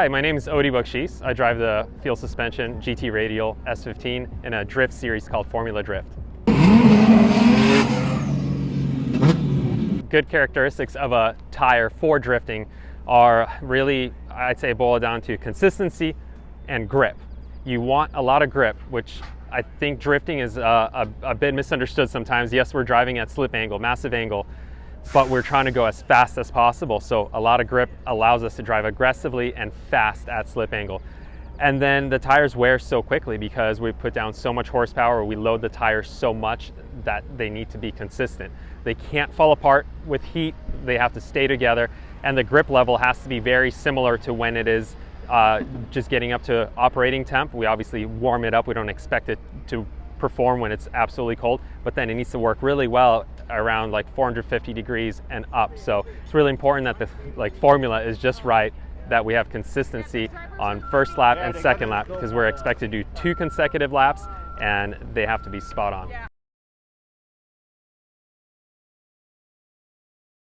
Hi, my name is Odi Bakchis. I drive the field suspension GT Radial S15 in a drift series called Formula Drift. Good characteristics of a tire for drifting are really, I'd say, boil down to consistency and grip. You want a lot of grip, which I think drifting is a bit misunderstood sometimes. Yes, we're driving at slip angle, massive angle, but we're trying to go as fast as possible. So a lot of grip allows us to drive aggressively and fast at slip angle. And then the tires wear so quickly because we put down so much horsepower, we load the tires so much that they need to be consistent. They can't fall apart with heat, they have to stay together, and the grip level has to be very similar to when it is just getting up to operating temp. We obviously warm it up, we don't expect it to perform when it's absolutely cold, but then it needs to work really well around like 450 degrees and up. So it's really important that the formula is just right, that we have consistency on first lap and second lap, because we're expected to do 2 consecutive laps and they have to be spot on.